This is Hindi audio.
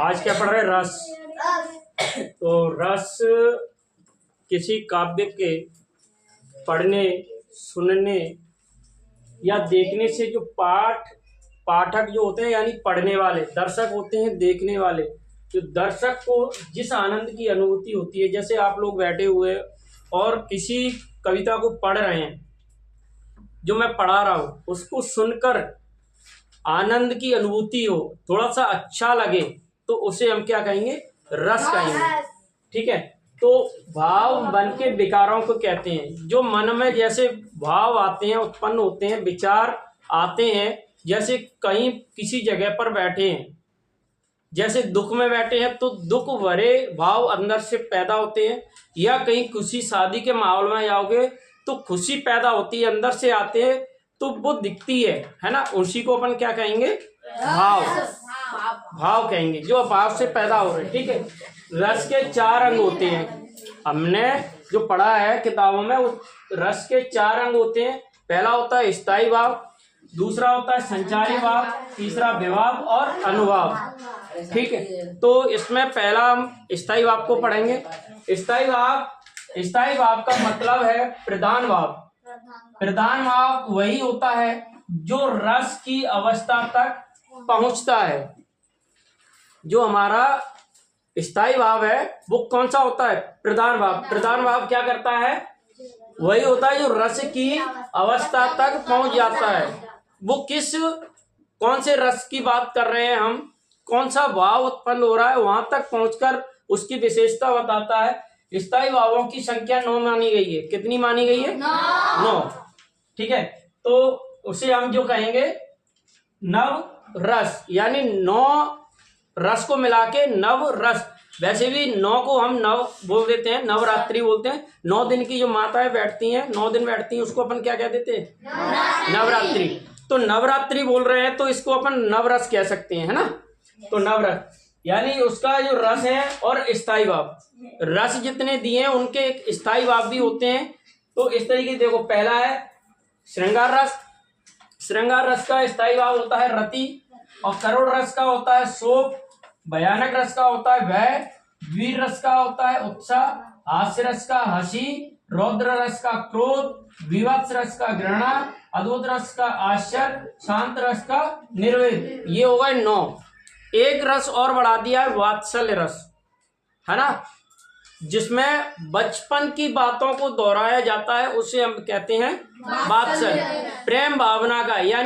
आज क्या पढ़ रहे हैं? रस। तो रस किसी काव्य के पढ़ने, सुनने या देखने से जो पाठक जो होते हैं, यानी पढ़ने वाले, दर्शक होते हैं देखने वाले, जो दर्शक को जिस आनंद की अनुभूति होती है, जैसे आप लोग बैठे हुए और किसी कविता को पढ़ रहे हैं, जो मैं पढ़ा रहा हूँ उसको सुनकर आनंद की अनुभूति हो, थोड़ा सा अच्छा लगे, तो उसे हम क्या कहेंगे? रस कहेंगे। ठीक है। तो भाव मन के विकारों को कहते हैं। जो मन में जैसे भाव आते हैं, उत्पन्न होते हैं, विचार आते हैं, जैसे कहीं किसी जगह पर बैठे हैं, जैसे दुख में बैठे हैं तो दुख भरे भाव अंदर से पैदा होते हैं, या कहीं खुशी शादी के माहौल में जाओगे तो खुशी पैदा होती है, अंदर से आते हैं, तो वो दिखती है ना। उसी को अपन क्या कहेंगे? भाव कहेंगे, जो भाव से पैदा हो रहे। ठीक है। रस के 4 अंग होते हैं। हमने जो पढ़ा है किताबों में, उस रस के 4 अंग होते हैं। पहला होता है स्थायी भाव, दूसरा होता है संचारी भाव, तीसरा विभाव और अनुभाव। ठीक है। तो इसमें पहला हम स्थायी भाव को पढ़ेंगे। स्थायी भाव का मतलब है प्रधान भाव। प्रधान भाव वही होता है जो रस की अवस्था तक पहुंचता है। जो हमारा स्थायी भाव है वो कौन सा होता है? प्रधान भाव। प्रधान भाव क्या करता है? वही होता है जो रस की अवस्था तक पहुंच जाता है। वो कौन से रस की बात कर रहे हैं हम, कौन सा भाव उत्पन्न हो रहा है, वहां तक पहुंचकर उसकी विशेषता बताता है। स्थायी भावों की संख्या 9 मानी गई है। कितनी मानी गई है? 9। ठीक है। तो उसे हम जो कहेंगे नव रस, यानी 9 रस को मिला के नव रस। वैसे भी 9 को हम नव बोल देते हैं, नवरात्रि बोलते हैं। 9 दिन की जो माताएं बैठती हैं, 9 दिन बैठती हैं, उसको अपन क्या कह देते हैं? नवरात्रि। तो नवरात्रि बोल रहे हैं तो इसको अपन नवरस कह सकते हैं, है ना। तो नवरस यानी उसका जो रस है और स्थायी भाव, रस जितने दिए हैं उनके एक स्थायी भाव भी होते हैं। तो इस तरीके देखो, पहला है श्रृंगार रस। श्रृंगार रस का स्थायी भाव होता है रति, और करुण रस का होता है शोक, भयानक रस का होता है भय, वीर रस का होता है उत्साह, हास्य रस का हंसी, रौद्र रस का क्रोध, विभत्स रस का घृणा, अद्भुत रस का आश्चर्य, शांत रस का निर्वेद। ये हो गए 9। एक रस और बढ़ा दिया है वात्सल्य रस, है ना, जिसमें बचपन की बातों को दोहराया जाता है, उसे हम कहते हैं वात्सल्य। प्रेम भावना का, यानी